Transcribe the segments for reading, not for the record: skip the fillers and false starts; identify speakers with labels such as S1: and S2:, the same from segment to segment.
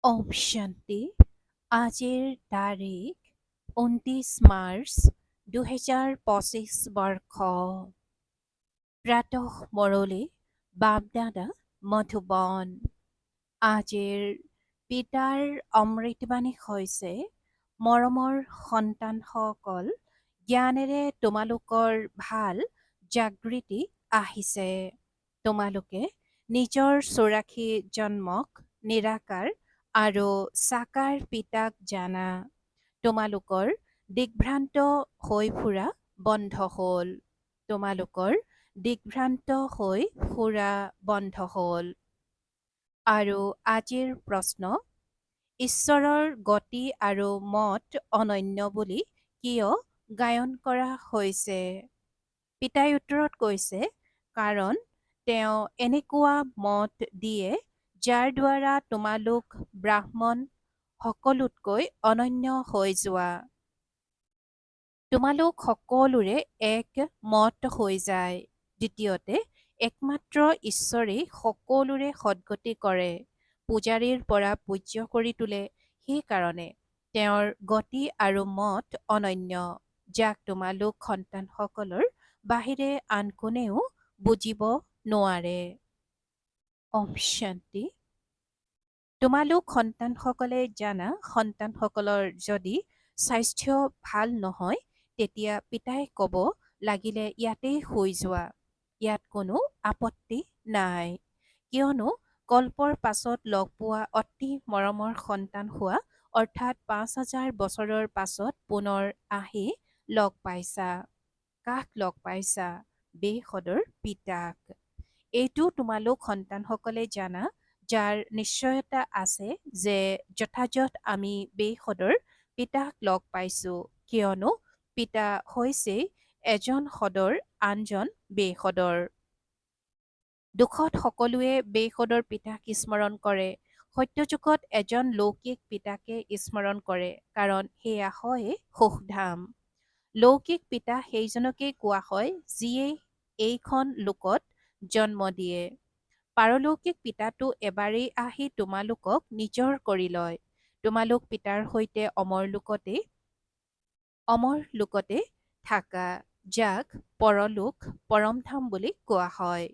S1: ওম শান্তি। আজিৰ তাৰিখ 29 মাৰ্চ 2025 বৰ্ষ। প্ৰাতঃ মৰলী বাপদাদা মধুবন। আজিৰ পিতাৰ অমৃতবাণী হৈছে, মৰমৰ সন্তানসকল, জ্ঞানেৰে তোমালোকৰ ভাল জাগৃতি আহিছে। তোমালোকে নিজৰ 84 জন্মক নিৰাকাৰ আৰু সাকাৰ পিতাক জানা। তোমালোকৰ দিগ্ভ্ৰান্ত হৈ ফুৰা বন্ধ হ'ল। তোমালোকৰ দিগ্ভ্ৰান্ত হৈ ফুৰা বন্ধ হ'ল। আৰু আজিৰ প্ৰশ্ন, ঈশ্বৰৰ গতি আৰু মত অনন্য বুলি কিয় গায়ন কৰা হৈছে? পিতাই উত্তৰত কৈছে, কাৰণ তেওঁ এনেকুৱা মত দিয়ে যাৰ দ্বাৰা তোমালোক ব্ৰাহ্মণ সকলোতকৈ অনন্য হৈ যোৱা। তোমালোক সকলোৰে এক মত হৈ যায়। দ্বিতীয়তে, একমাত্ৰ ঈশ্বৰেই সকলোৰে সদ্গতি কৰে, পূজাৰীৰ পৰা পূজ্য কৰি তোলে। সেইকাৰণে তেওঁৰ গতি আৰু মত অনন্য, যাক তোমালোক সন্তানসকলৰ বাহিৰে আন কোনেও বুজিব নোৱাৰে। ওম শান্তি। তোমালোক সন্তানসকলে জানা, সন্তানসকলৰ যদি স্বাস্থ্য ভাল নহয়, তেতিয়া পিতাই ক'ব লাগিলে ইয়াতেই শুই যোৱা, ইয়াত কোনো আপত্তি নাই। কিয়নো কল্পৰ পাছত লগ পোৱা অতি মৰমৰ সন্তান হোৱা, অৰ্থাৎ 5000 বছৰৰ পাছত পুনৰ আহি লগ পাইছা। কাক লগ পাইছা? বেশদৰ পিতাক। এইটো তোমালোক সন্তানসকলে জানা, যাৰ নিশ্চয়তা আছে যে যথাযথ আমি বেশদৰ পিতাক লগ পাইছো, কিয়নো পিতা হৈছে এজন সদৰ, আনজন বেশদৰ। দুখত সকলোৱে বেশদৰ পিতাক স্মৰণ কৰে। সত্যযুগত এজন লৌকিক পিতাকে স্মৰণ কৰে, কাৰণ সেয়া হয় সুখধাম। লৌকিক পিতা সেইজনকেই কোৱা হয় যিয়ে এইখন লোকত জন্ম দিয়ে। পাৰলৌকিক পিতাটো এবাৰেই আহি তোমালোকক নিজৰ কৰি লয়। তোমালোক পিতাৰ সৈতে অমৰ লোকতে থাকা, যাক পৰলোক, পৰমধাম বুলি কোৱা হয়।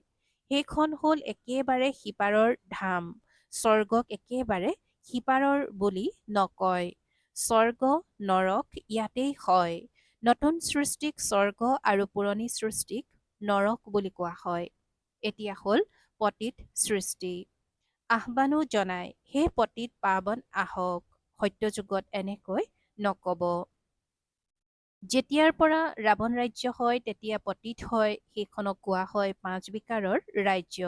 S1: সেইখন হ'ল একেবাৰে সিপাৰৰ ধাম। স্বৰ্গক একেবাৰে সিপাৰৰ বুলি নকয়। স্বৰ্গ নৰক ইয়াতেই হয়। নতুন সৃষ্টিক স্বৰ্গ আৰু পুৰণি সৃষ্টিক নৰক বুলি কোৱা হয়। এতিয়া হ'ল পতিত সৃষ্টি। আহ্বানো জনাই, হে পতিত পাৱন আহক। সত্যযুগত এনেকৈ নক'ব। যেতিয়াৰ পৰা ৰাৱণ ৰাজ্য হয়, তেতিয়া পতিত হয়, সেইখনক কোৱা হয় 5 বিকাৰৰ ৰাজ্য।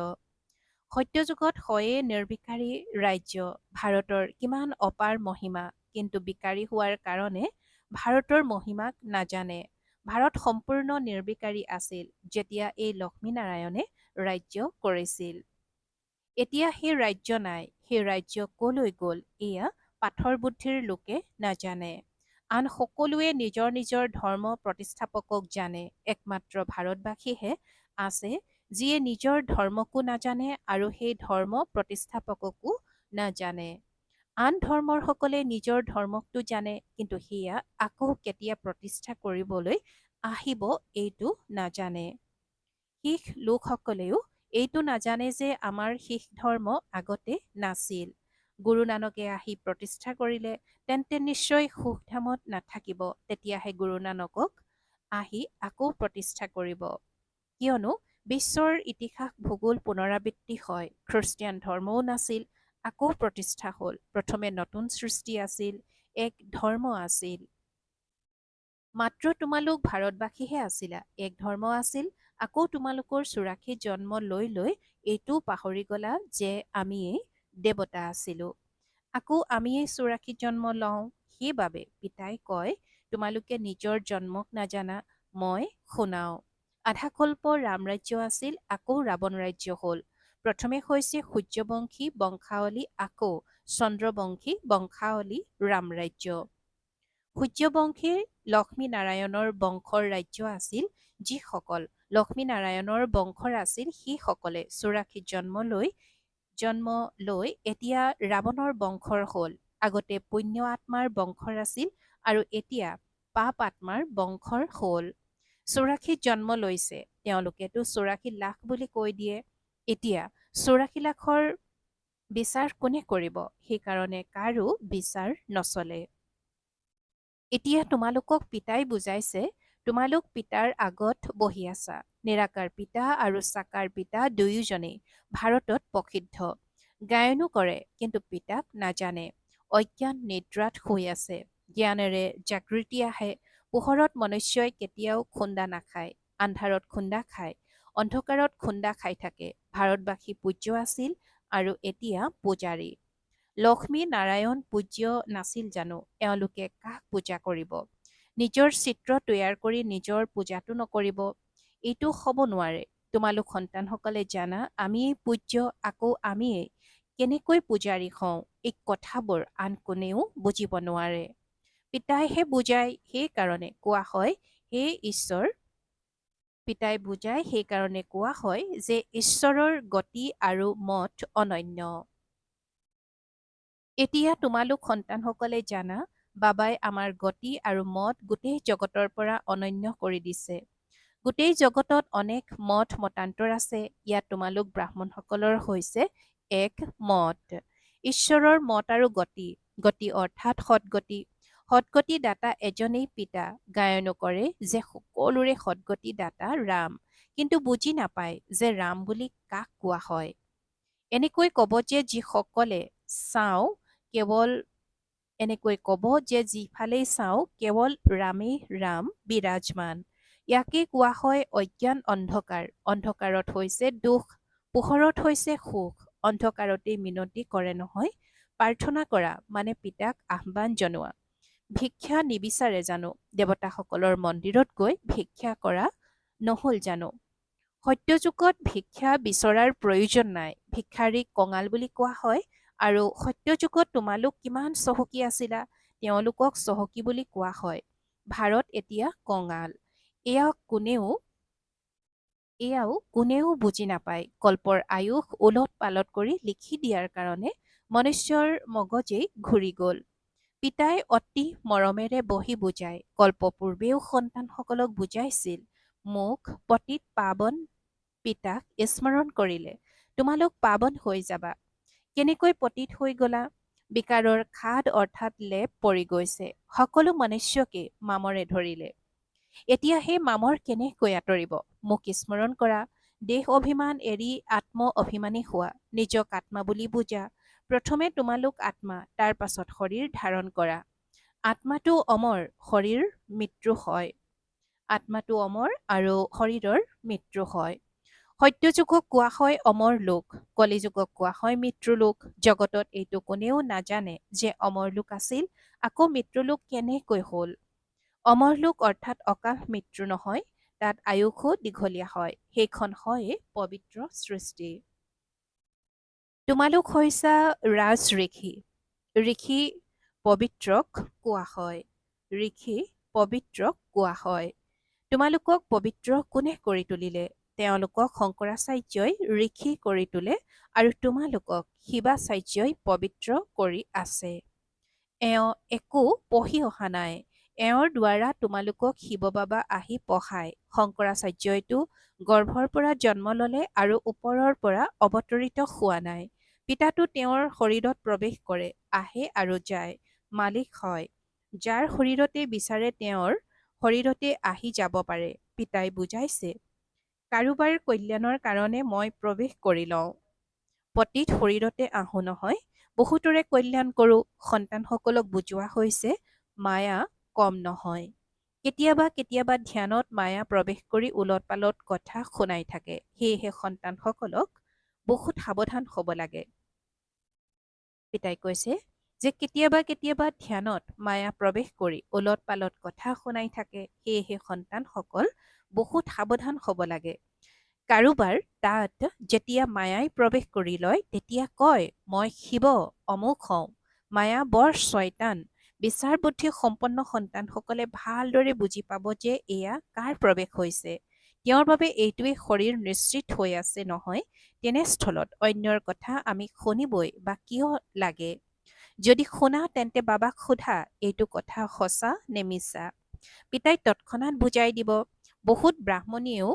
S1: সত্যযুগত হয়ে নিৰ্বিকাৰী ৰাজ্য। ভাৰতৰ কিমান অপাৰ মহিমা, কিন্তু বিকাৰী হোৱাৰ কাৰণে ভাৰতৰ মহিমাক নাজানে। ভাৰত সম্পূৰ্ণ নিৰ্বিকাৰী আছিল যেতিয়া এই লক্ষ্মীনাৰায়ণে ৰাজ্য কৰিছিল। এতিয়া সেই ৰাজ্য নাই। সেই ৰাজ্য কলৈ গ'ল, এয়া পাথৰ বুদ্ধিৰ লোকে নাজানে। আন সকলোৱে নিজৰ নিজৰ ধৰ্ম প্ৰতিষ্ঠাপকক জানে। একমাত্ৰ ভাৰতবাসীহে আছে যিয়ে নিজৰ ধৰ্মকো নাজানে আৰু সেই ধৰ্ম প্ৰতিষ্ঠাপককো নাজানে। আন ধৰ্মৰ সকলে নিজৰ ধৰ্মকটো জানে, কিন্তু সেয়া আকৌ কেতিয়া প্ৰতিষ্ঠা কৰিবলৈ আহিব এইটো নাজানে। শিখ লোকসকলেও এইটো নাজানে যে আমাৰ শিখ ধৰ্ম আগতে নাছিল। গুৰু নানকে আহি প্ৰতিষ্ঠা কৰিলে, তেন্তে নিশ্চয় সুখধামত নাথাকিব। তেতিয়াহে গুৰু নানকক আহি আকৌ প্ৰতিষ্ঠা কৰিব। কিয়নো বিশ্বৰ ইতিহাস ভূগোল পুনৰাবৃত্তি হয়। খ্ৰীষ্টিয়ান ধৰ্মও নাছিল, আকৌ প্ৰতিষ্ঠা হ'ল। প্ৰথমে নতুন সৃষ্টি আছিল, এক ধৰ্ম আছিল। মাত্ৰ তোমালোক ভাৰতবাসীহে আছিলা। এক ধৰ্ম আছিল, আকৌ তোমালোকৰ 84 জন্ম লৈ লৈ এইটো পাহৰি গলা যে আমিয়েই দেৱতা আছিলো। আকৌ আমিয়েই 84 জন্ম লওঁ। সেইবাবে পিতাই কয়, তোমালোকে নিজৰ জন্মক নাজানা, মই শুনাও। আধাকল্প ৰামৰাজ্য আছিল, আকৌ ৰাৱণ ৰাজ্য হ'ল। প্ৰথমে হৈছে সূৰ্যবংশী বংশাৱলী, আকৌ চন্দ্ৰবংশী বংশাৱলী ৰামৰাজ্য। সূৰ্যবংশীৰ লক্ষ্মীনাৰায়ণৰ বংশৰ ৰাজ্য আছিল। যিসকল লক্ষ্মীনাৰায়ণৰ বংশৰ আছিল, সেইসকলে 84 জন্ম লৈ জন্ম লৈ এতিয়া ৰাৱণৰ বংশৰ হ'ল। আগতে পুণ্য আত্মাৰ বংশৰ আছিল আৰু এতিয়া পাপ আত্মাৰ বংশৰ হ'ল। 84ত জন্ম লৈছে, তেওঁলোকেতো 84 লাখ বুলি কৈ দিয়ে। এতিয়া 84 লাখৰ বিচাৰ কোনে কৰিব? সেইকাৰণে কাৰো বিচাৰ নচলে। এতিয়া তোমালোকক পিতাই বুজাইছে, তোমালোক পিতাৰ আগত বহি আছা। নিৰাকাৰ পিতা আৰু সাকাৰ পিতা দুয়োজনেই ভাৰতত প্ৰসিদ্ধ। গায়নো কৰে, কিন্তু পিতাক নাজানে। অজ্ঞান নিদ্ৰাত শুই আছে। জ্ঞানেৰে জাগৃতি আহে। পোহৰত মনুষ্যই কেতিয়াও খুন্দা নাখায়, আন্ধাৰত খুন্দা খায়, অন্ধকাৰত খুন্দা খাই থাকে। ভাৰতবাসী পূজ্য আছিল আৰু এতিয়া পূজাৰী। লক্ষ্মী নাৰায়ণ পূজ্য নাছিল জানো? এওঁলোকে কাক পূজা কৰিব? নিজৰ চিত্ৰ তৈয়াৰ কৰি নিজৰ পূজাটো নকৰিব? এইটো হ'ব নোৱাৰে। তোমালোক সন্তানসকলে জানা, আমিয়েই পূজ্য, আকৌ আমিয়েই কেনেকৈ পূজাৰী হওঁ, এই কথাবোৰ আন কোনেও বুজিব নোৱাৰে। পিতাইহে বুজায়, সেইকাৰণে কোৱা হয়, হে ঈশ্বৰ। পিতাই বুজায়, সেইকাৰণে কোৱা হয় যে ঈশ্বৰৰ গতি আৰু মত অনন্য। এতিয়া তোমালোক সন্তানসকলে জানা, বাবাই আমাৰ গতি আৰু মত গোটেই জগতৰ পৰা অনন্য কৰি দিছে। গোটেই জগতত অনেক মত মতান্তৰ আছে। ইয়াত তোমালোক ব্ৰাহ্মণসকলৰ হৈছে এক মত। ঈশ্বৰৰ মত আৰু গতি। গতি অৰ্থাৎ সৎগতি। সৎগতি দাতা এজনেই পিতা। গায়নো কৰে যে সকলোৰে সৎগতি দাতা ৰাম, কিন্তু বুজি নাপায় যে ৰাম বুলি কাক কোৱা হয়। এনেকৈ ক'ব যে যিসকলে চাওঁ কেৱল এনেকৈ ক'ব যে যিফালেই চাওঁ কেৱল ৰামেই ৰাম বিৰাজমান। ইয়াকে কোৱা হয় অজ্ঞান অন্ধকাৰ। অন্ধকাৰত হৈছে দুখ, পোহৰত হৈছে সুখ। অন্ধকাৰতেই মিনতি কৰে নহয়, প্ৰাৰ্থনা কৰা মানে পিতাক আহ্বান জনোৱা। ভিক্ষা নিবিচাৰে জানো? দেৱতাসকলৰ মন্দিৰত গৈ ভিক্ষা কৰা নহ'ল জানো? সত্যযুগত ভিক্ষা বিচৰাৰ প্ৰয়োজন নাই। ভিক্ষাৰীক কঙাল বুলি কোৱা হয়। আৰু সত্যযুগত তোমালোক কিমান চহকী আছিলা, তেওঁলোকক চহকী বুলি কোৱা হয়। ভাৰত এতিয়া কঙাল। এয়াও কোনেও বুজি নাপায়। কল্পৰ আয়ুস ওলট পালট কৰি লিখি দিয়াৰ কাৰণে মনুষ্যৰ মগজেই ঘূৰি গ'ল। পিতাই অতি মৰমেৰে বহি বুজায়। কল্প পূৰ্বেও সন্তানসকলক বুজাইছিল। মোক পতিত পাৱন পিতাক স্মৰণ কৰিলে তোমালোক পাৱন হৈ যাবা। কেনেকৈ পতিত হৈ গলা? বিকাৰৰ খাদ অৰ্থাৎ লেপ পৰি গৈছে। সকলো মনুষ্যকে মামৰে ধৰিলে। এতিয়া সেই মামৰ কেনেকৈ আঁতৰিব? মোক স্মৰণ কৰা। দেহ অভিমান এৰি আত্ম অভিমানী হোৱা। নিজক আত্মা বুলি বুজা। প্ৰথমে তোমালোক আত্মা, তাৰ পাছত শৰীৰ ধাৰণ কৰা। আত্মাটো অমৰ, শৰীৰ মৃত্যু হয়। আত্মাটো অমৰ আৰু শৰীৰৰ মৃত্যু হয়। সত্যযুগক কোৱা হয় অমৰ লোক, কলিযুগক কোৱা হয় মৃত্যুলোক। জগতত এইটো কোনেও নাজানে যে অমৰ লোক আছিল, আকৌ মৃত্যুলোক কেনেকৈ হ'ল। অমৰ লোক অৰ্থাৎ অকাল মৃত্যু নহয়, তাত আয়ুসো দীঘলীয়া হয়। সেইখন হয়ে পবিত্ৰ সৃষ্টি। তোমালোক হৈছা ৰাজ ঋষি। ঋষি পবিত্ৰক কোৱা হয়। ঋষি পবিত্ৰক কোৱা হয়। তোমালোকক পবিত্ৰ কোনে কৰি তুলিলে? তেওঁলোকক শংকৰাচাৰ্যই ঋষি কৰি তোলে আৰু তোমালোকক শিৱাচাৰ্যই পবিত্ৰ কৰি আছে। এওঁ একো পঢ়ি অহা নাই। এওঁৰ দ্বাৰা তোমালোকক শিৱ বাবা আহি পঢ়ায়। শংকৰাচাৰ্যইতো গৰ্ভৰ পৰা জন্ম ললে আৰু ওপৰৰ পৰা অৱতৰিত হোৱা নাই। পিতাটো তেওঁৰ শৰীৰত প্ৰৱেশ কৰে, আহে আৰু যায়, মালিক হয়। যাৰ শৰীৰতে বিচাৰে তেওঁৰ শৰীৰতে আহি যাব পাৰে। পিতাই বুজাইছে, কাৰোবাৰ কল্যাণৰ কাৰণে মই প্ৰৱেশ কৰি লওঁ। পতিত শৰীৰতে আহো নহয়, বহুতৰে কল্যাণ কৰোঁ। সন্তানসকলক বুজোৱা হৈছে মায়া কম নহয়। কেতিয়াবা কেতিয়াবা ধ্যানত মায়া প্ৰৱেশ কৰি ওলট পালট কথা শুনাই থাকে। সেয়েহে সন্তানসকলক বহুত সাৱধান হ'ব লাগে। পিতাই কৈছে যে কেতিয়াবা কেতিয়াবা ধ্যানত মায়া প্ৰৱেশ কৰি ওলট পালট কথা শুনাই থাকে। সেয়েহে সন্তানসকল বহুত সাৱধান হ'ব লাগে। কাৰোবাৰ তাত যেতিয়া মায়াই প্ৰৱেশ কৰি লয়, তেতিয়া কয় মই শিৱ অমুক হওঁ। মায়া বৰ ছয়তান। বিচাৰ বুদ্ধি সম্পন্ন সন্তানসকলে ভালদৰে বুজি পাব যে এয়া কাৰ প্ৰৱেশ হৈছে। তেওঁৰ বাবে এইটোৱেই শৰীৰ নিশ্চিত হৈ আছে নহয়, তেনেস্থলত অন্যৰ কথা আমি শুনিবই বা কিয় লাগে? যদি শুনা তেন্তে বাবাক সোধা, এইটো কথা সঁচা নে মিছা? পিতাই তৎক্ষণাৎ বুজাই দিব। বহুত ব্ৰাহ্মণীয়েও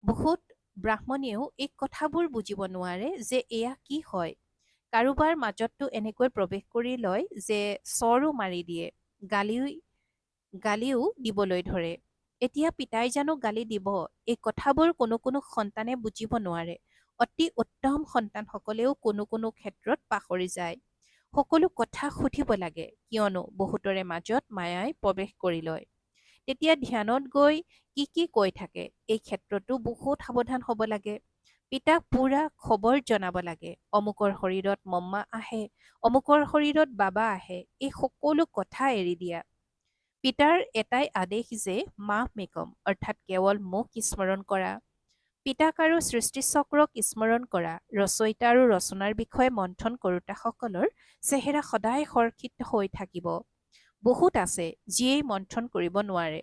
S1: বহুত ব্ৰাহ্মণেও এই কথাবোৰ বুজিব নোৱাৰে যে এয়া কি হয়। কাৰোবাৰ মাজততো এনেকৈ প্ৰৱেশ কৰি লয় যে চৰো মাৰি দিয়ে, গালিও দিবলৈ ধৰে। এতিয়া পিতাই জানো গালি দিব? এই কথাবোৰ কোনো কোনো সন্তানে বুজিব নোৱাৰে। অতি উত্তম সন্তানসকলেও কোনো কোনো ক্ষেত্ৰত পাহৰি যায়। সকলো কথা সুধিব লাগে, কিয়নো বহুতৰে মাজত মায়াই প্ৰৱেশ কৰি লয়। তেতিয়া ধ্যানত গৈ কি কি কৈ থাকে, এই ক্ষেত্ৰতো বহুত সাৱধান হ'ব লাগে। পিতাক পুৰা খবৰ জনাব লাগে। অমুকৰ শৰীৰত মম্মা আহে, অমুকৰ শৰীৰত বাবা আহে, এই সকলো কথা এৰি দিয়া। পিতাৰ এটাই আদেশ যে মাহ মেকম অৰ্থাৎ কেৱল মোক স্মৰণ কৰা। পিতাক আৰু সৃষ্টিচক্ৰক স্মৰণ কৰা। ৰচয়িতা আৰু ৰচনাৰ বিষয়ে মন্থন কৰোতাসকলৰ চেহেৰা সদায় সৰ্ষিত হৈ থাকিব। বহুত আছে যিয়েই মন্থন কৰিব নোৱাৰে।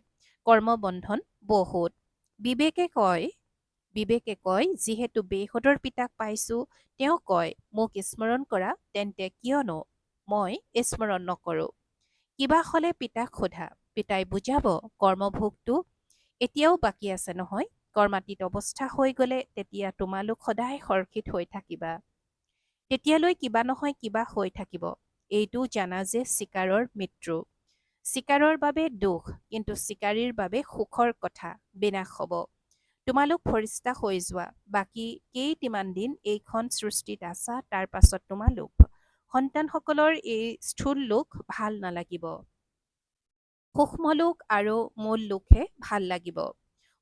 S1: কৰ্মবন্ধন বহুত। বিবেকে কয় বিবেকে কয় যিহেতু বেহদৰ পিতাক পাইছো, তেওঁ কয় মোক স্মৰণ কৰা, তেন্তে কিয়নো মই স্মৰণ নকৰোঁ। কিবা হ'লে পিতাক সোধা, পিতাই বুজাব কৰ্মভোগটো এতিয়াও বাকী আছে নহয়। কৰ্মাতীত অৱস্থা হৈ গ'লে তেতিয়া তোমালোক সদায় সৰ্ষিত হৈ থাকিবা। তেতিয়ালৈ কিবা নহয় কিবা হৈ থাকিব। এইটো জানা যে চিকাৰৰ মৃত্যু। চিকাৰৰ বাবে দুখ, কিন্তু চিকাৰীৰ বাবে সুখৰ কথা, বিনাশ হ'ব। তোমালোক ফৰিস্তা হৈ যোৱা। বাকী কেইটিমান দিন এইখন সৃষ্টিত আছা, তাৰ পাছত তোমালোক সন্তানসকলৰ এই স্থূল লোক ভাল নালাগিব। সূক্ষ্ম লোক আৰু মূল লোকহে ভাল লাগিব।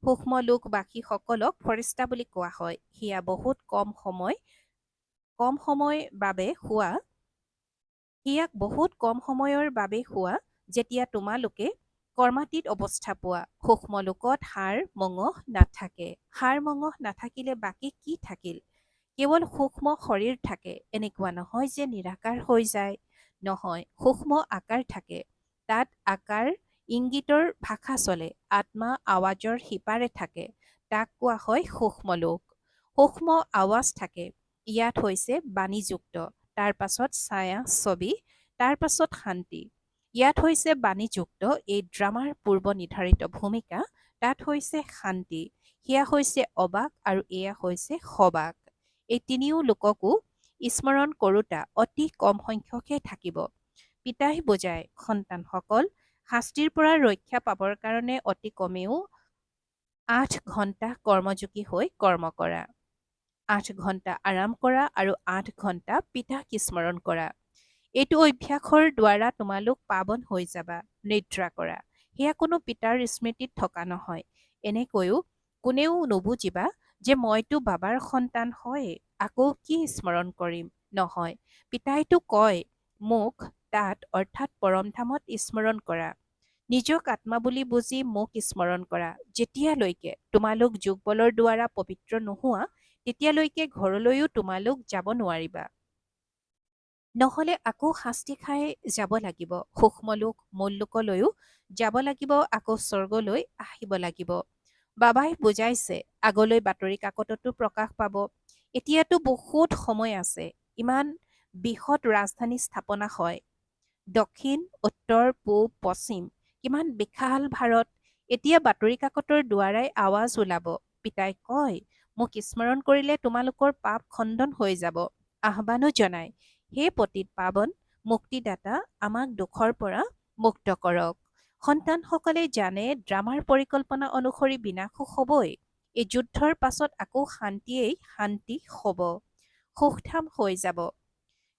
S1: সূক্ষ্ম লোকবাসীসকলক ফৰিস্তা বুলি কোৱা হয়। সেয়া বহুত কম সময় বাবে হোৱা ইয়াক বহুত কম সময়ৰ বাবে হোৱা, যেতিয়া তোমালোকে কৰ্মাতীত অৱস্থা পোৱা। সূক্ষ্ম লোকত হাড় মঙহ নাথাকে। হাড় মঙহ নাথাকিলে বাকী কি থাকিল? কেৱল সূক্ষ্ম শৰীৰ থাকে। এনেকুৱা নহয় যে নিৰাকাৰ হৈ যায়। নহয়, সূক্ষ্ম আকাৰ থাকে। তাত আকাৰ ইংগিতৰ ভাষা চলে। আত্মা আৱাজৰ সিপাৰে থাকে। তাক কোৱা হয় সূক্ষ্ম লোক। সূক্ষ্ম আৱাজ থাকে। ইয়াত হৈছে বাণীযুক্ত, তাৰ পাছত ছায়া ছবি, তাৰ পাছত শান্তি। ইয়াত হৈছে বাণীযুক্ত, এই ড্ৰামাৰ পূৰ্ব নিৰ্ধাৰিত ভূমিকা, তাত হৈছে শান্তি, সেয়া হৈছে অবাক আৰু এয়া হৈছে সবাক। এই তিনিও লোককো স্মৰণ কৰোঁতা অতি কম সংখ্যকহে থাকিব। পিতাই বুজায় সন্তানসকল শাস্তিৰ পৰা ৰক্ষা পাবৰ কাৰণে অতি কমেও 8 ঘণ্টা কৰ্মযোগী হৈ কৰ্ম কৰা। 8 ঘণ্টা আৰাম কৰা আৰু 8 ঘণ্টা পিতাক স্মৰণ কৰা। এইটো অভ্যাসৰ দ্বাৰা তোমালোক পাৱন হৈ যাবা। নিদ্ৰা কৰা, সেয়া কোনো পিতাৰ স্মৃতিত থকা নহয়। এনেকৈও কোনেও নুবুজিবা যে মইতো বাবাৰ সন্তান হয়, আকৌ কি স্মৰণ কৰিম? নহয়, পিতাইতো কয় মোক তাত অৰ্থাৎ পৰমধামত স্মৰণ কৰা। নিজক আত্মা বুলি বুজি মোক স্মৰণ কৰা। যেতিয়ালৈকে তোমালোক যোগবলৰ দ্বাৰা পবিত্ৰ নোহোৱা, তেতিয়ালৈকে ঘৰলৈও তোমালোক যাব নোৱাৰিবা। নহ'লে আকৌ শাস্তি খাই যাব লাগিব। সূক্ষ্ম লোক মূল লোকলৈও যাব লাগিব, আকৌ স্বৰ্গলৈ আহিব লাগিব। বাবাই বুজাইছে, আগলৈ বাতৰি কাকততো প্ৰকাশ পাব। এতিয়াতো বহুত সময় আছে। ইমান বৃহৎ ৰাজধানী স্থাপনা হয়। দক্ষিণ, উত্তৰ, পূব, পশ্চিম, কিমান বিশাল ভাৰত। এতিয়া বাতৰি কাকতৰ দ্বাৰাই আৱাজ ওলাব। পিতাই কয়, মোক স্মৰণ কৰিলে তোমালোকৰ পাপ খণ্ডন হৈ যাব। আহ্বানো জনায়, হে পতিত পাৱন মুক্তিদাতা, আমাক দুখৰ পৰা মুক্ত কৰক। সন্তানসকলে জানে ড্ৰামাৰ পৰিকল্পনা অনুসৰি বিনাশো হ'বই। এই যুদ্ধৰ পাছত আকৌ শান্তিয়েই শান্তি হ'ব। সুখধাম হৈ যাব।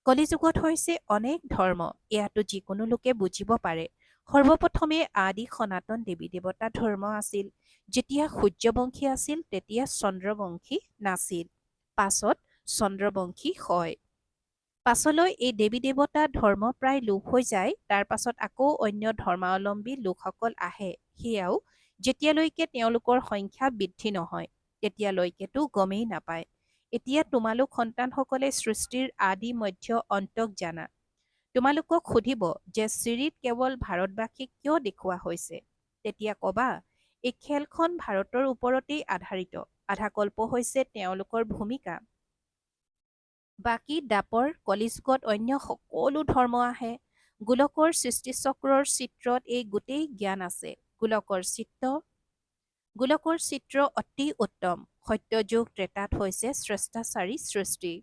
S1: কলিযুগত হৈছে অনেক ধৰ্ম, এয়াতো যিকোনো লোকে বুজিব পাৰে। সৰ্বপ্ৰথমে আদি সনাতন দেৱী দেৱতা ধৰ্ম আছিল। যেতিয়া সূৰ্যবংশী আছিল তেতিয়া চন্দ্ৰবংশী নাছিল। পাছত চন্দ্ৰবংশী হয়। পাছলৈ এই দেৱী দেৱতা ধৰ্ম প্ৰায় লোপ হৈ যায়। তাৰ পাছত আকৌ অন্য ধৰ্মাৱলম্বী লোকসকল আহে। সেয়াও যেতিয়ালৈকে তেওঁলোকৰ সংখ্যা বৃদ্ধি নহয়, তেতিয়ালৈকেতো গমেই নাপায়। এতিয়া তোমালোক সন্তানসকলে সৃষ্টিৰ আদি মধ্য অন্তক জানা। তোমালোকক সুধিব যে চিৰিত কেৱল ভাৰতবাসীক কিয় দেখুওৱা হৈছে? তেতিয়া কবা, এই খেলখন ভাৰতৰ ওপৰতেই আধাৰিত। আধাকল্প হৈছে তেওঁলোকৰ ভূমিকা। বাকী দ্বাপৰ কলিযুগত অন্য সকলো ধৰ্ম আহে। গোলকৰ সৃষ্টিচক্ৰৰ চিত্ৰত এই গোটেই জ্ঞান আছে। গোলকৰ চিত্ৰ অতি উত্তম। সত্যযুগ ত্ৰেতাত হৈছে শ্ৰেষ্টাচাৰী সৃষ্টি।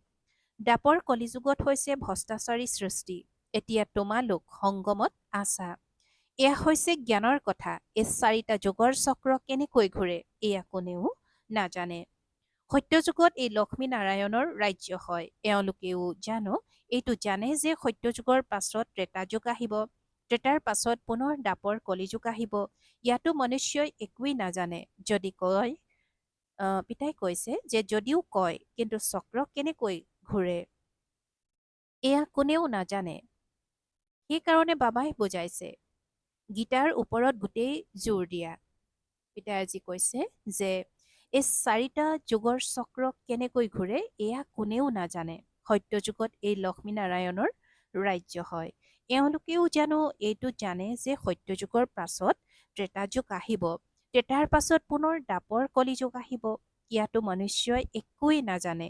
S1: দ্বাপৰ কলিযুগত হৈছে ভ্ৰষ্টাচাৰী সৃষ্টি। এতিয়া তোমালোক সংগমত আছা। এয়া হৈছে জ্ঞানৰ কথা। এই চাৰিটা যুগৰ চক্ৰ কেনেকৈ ঘূৰে এয়া কোনেও নাজানে। সত্যযুগত এই লক্ষ্মীনাৰায়ণৰ ৰাজ্য হয়। এওঁলোকেও এইটো জানে যে সত্যযুগৰ পাছত ত্ৰেতাযুগ আহিব। ত্ৰেতাৰ পাছত পুনৰ দ্বাপৰ কলিযুগ আহিব। ইয়াতো মনুষ্যই একোৱেই নাজানে। যদি কয় পিতাই কৈছে যে যদিও কয় কিন্তু চক্ৰ কেনেকৈ ঘূৰে এয়া কোনেও নাজানে। সেইকাৰণে বাবাই বুজাইছে গীতাৰ ওপৰত গোটেই জোৰ দিয়া। পিতাই আজি কৈছে যে এই চাৰিটা যুগৰ চক্ৰ কেনেকৈ ঘূৰে এয়া কোনেও নাজানে। সত্যযুগত এই লক্ষ্মীনাৰায়ণৰ ৰাজ্য হয়। এওঁলোকেও এইটো জানে যে সত্যযুগৰ পাছত ত্ৰেতাযুগ আহিব। ত্ৰেতাৰ পাছত পুনৰ দ্বাপৰ কলিযুগ আহিব। ইয়াতো মনুষ্যই একোৱেই নাজানে।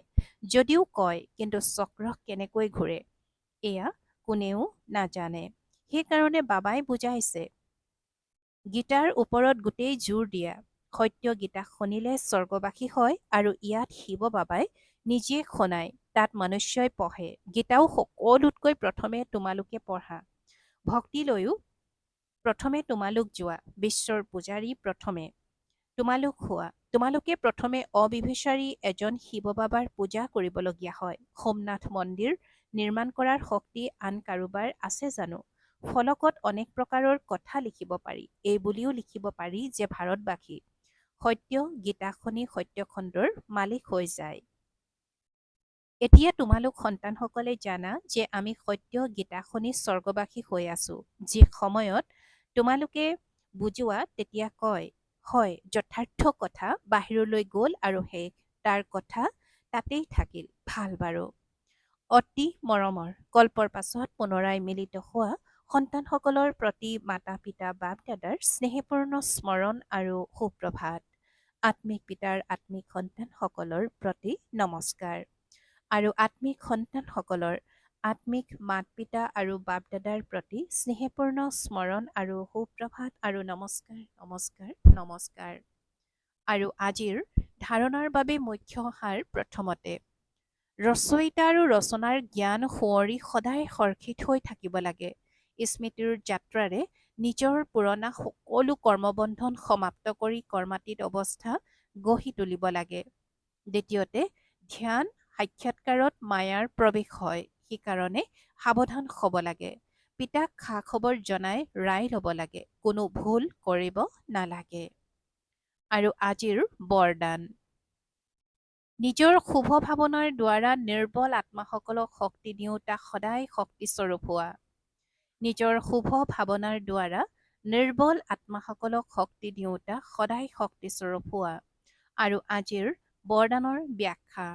S1: যদিও কয় কিন্তু চক্ৰ কেনেকৈ ঘূৰে এয়া কোনেও নাজানে। সেইকাৰণে বাবাই বুজাইছে গীতাৰ ওপৰত গোটেই জোৰ দিয়া। সত্য গীতা শুনিলে স্বৰ্গবাসী হয় আৰু ইয়াত শিৱ বাবাই নিজে শুনায়। তাত মনুষ্যই পঢ়ে। গীতাও সকলোতকৈ প্ৰথমে তোমালোকে পঢ়া। ভক্তিলৈও প্ৰথমে তোমালোক যোৱা। বিশ্বৰ পূজাৰী প্ৰথমে তোমালোক হোৱা। তোমালোকে প্ৰথমে অবিভিচাৰী এজন শিৱ বাবাৰ পূজা কৰিবলগীয়া হয়। সোমনাথ মন্দিৰ নিৰ্মাণ কৰাৰ শক্তি আন কাৰোবাৰ আছে জানো? ফলকত অনেক প্ৰকাৰৰ কথা লিখিব পাৰি। এই বুলিও লিখিব পাৰি যে ভাৰতবাসী সত্য গীতা শুনি সত্যখণ্ডৰ মালিক হৈ যায়। এতিয়া তোমালোক সন্তানসকলে জানা যে আমি সত্য গীতা শুনি স্বৰ্গবাসী হৈ আছো। যি সময়ত তোমালোকে বুজোৱা তেতিয়া কয় হয় যথাৰ্থ কথা বাহিৰলৈ গ'ল আৰু শেষ। তাৰ কথা তাতেই থাকিল। ভাল বাৰু। অতি মৰমৰ কল্পৰ পাছত পুনৰাই মিলিত হোৱা সন্তানসকলৰ প্ৰতি মাতা পিতা বাপ দাদাৰ স্নেহপূৰ্ণ স্মৰণ আৰু সুপ্ৰভাত। আত্মিক পিতাৰ আত্মিক সন্তানসকলৰ প্ৰতি নমস্কাৰ আৰু আত্মিক সন্তানসকলৰ আত্মিক মাত পিতা আৰু বাপ দাদাৰ প্ৰতি স্নেহপূৰ্ণ স্মৰণ আৰু সুপ্ৰভাত আৰু নমস্কাৰ নমস্কাৰ নমস্কাৰ। আৰু আজিৰ ধাৰণাৰ বাবে মুখ্য সাৰ প্ৰথমতে ৰচয়িতা আৰু ৰচনাৰ জ্ঞান সোঁৱৰি সদায় সৰ্ষিত হৈ থাকিব লাগে। স্মৃতিৰ যাত্ৰাৰে নিজৰ পুৰণা সকলো কৰ্মবন্ধন সমাপ্ত কৰি কৰ্মাতীত অৱস্থা গঢ়ি তুলিব লাগে। দ্বিতীয়তে ধ্যান সাক্ষাৎকাৰত মায়াৰ প্ৰৱেশ হয়। সেইকাৰণে সাৱধান হ'ব লাগে। পিতাক খা খবৰ জনাই ৰায় ল'ব লাগে। কোনো ভুল কৰিব নালাগে। আৰু আজিৰ বৰদান নিজৰ শুভ ভাৱনাৰ দ্বাৰা নিৰ্বল আত্মাসকলক শক্তি দিওঁতা সদায় শক্তিস্বৰূপ হোৱা। নিজৰ শুভ ভাৱনাৰ দ্বাৰা নিৰ্বল আত্মাসকলক শক্তি দিওঁতা সদায় শক্তিস্বৰূপ হোৱা। আৰু আজিৰ বৰদানৰ ব্যাখ্যা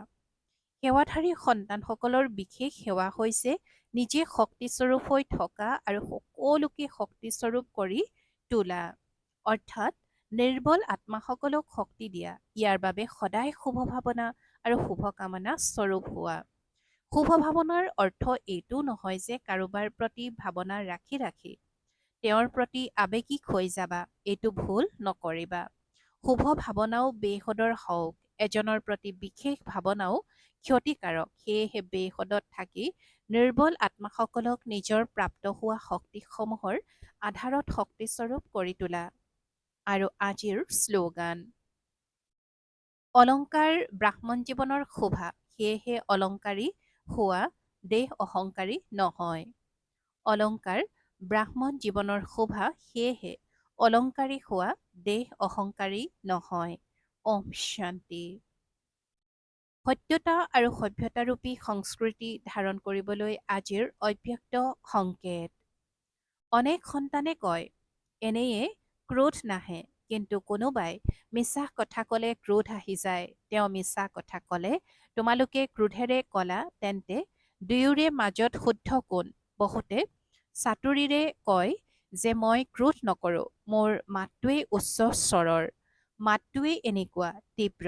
S1: সেৱাধাৰী সন্তানসকলৰ বিশেষ সেৱা হৈছে নিজে শক্তিস্বৰূপ হৈ থকা আৰু সকলোকে শক্তিস্বৰূপ কৰি তোলা। অৰ্থাৎ নিৰ্বল আত্মাসকলক শক্তি দিয়া। ইয়াৰ বাবে সদায় শুভ ভাৱনা আৰু শুভকামনা স্বৰূপ হোৱা। শুভ ভাৱনাৰ অৰ্থ এইটো নহয় যে কাৰোবাৰ প্ৰতি ভাৱনা ৰাখি ৰাখি তেওঁৰ প্ৰতি আৱেগিক হৈ যাবা। এইটো ভুল নকৰিবা। শুভ ভাৱনাও বেসদৰ হওক। এজনৰ প্ৰতি বিশেষ ভাৱনাও ক্ষতিকাৰক। সেয়েহে বেসদত থাকি নিৰ্বল আত্মাসকলক নিজৰ প্ৰাপ্ত হোৱা শক্তিসমূহৰ আধাৰত শক্তিস্বৰূপ কৰি তোলা। আৰু আজিৰ শ্লোগান অলংকাৰ ব্ৰাহ্মণ জীৱনৰ শোভা। সেয়েহে অলংকাৰী হোৱা দেহ অহংকাৰী নহয়। অলংকাৰ ব্ৰাহ্মণ জীৱনৰ শোভা। সেয়েহে অলংকাৰী হোৱা দেহ অহংকাৰী নহয়। ওম শান্তি। সত্যতা আৰু সভ্যতাৰূপী সংস্কৃতি ধাৰণ কৰিবলৈ আজিৰ অব্যক্ত সংকেত। অনেক সন্তানে কয় এনেয়ে ক্ৰোধ নাহে, কিন্তু কোনোবাই মিছা কথা ক'লে ক্ৰোধ আহি যায়। তেওঁ মিছা কথা ক'লে তোমালোকে ক্ৰোধেৰে ক'লা তেন্তে দুয়োৰে মাজত শুদ্ধ কোন? বহুতে চাতুৰিৰে কয় যে মই ক্ৰোধ নকৰোঁ, মোৰ মাতটোৱেই উচ্চ স্বৰৰ, মাতটোৱেই এনেকুৱা তীব্ৰ,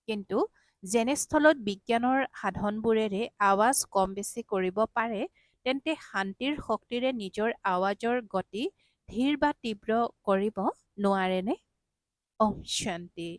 S1: কিন্তু যেনেস্থলত বিজ্ঞানৰ সাধনবোৰেৰে আৱাজ কম বেছি কৰিব পাৰে, তেন্তে শান্তিৰ শক্তিৰে নিজৰ আৱাজৰ গতি ধীৰ বা তীব্ৰ কৰিব নোৱাৰেনে? ওম শান্তি।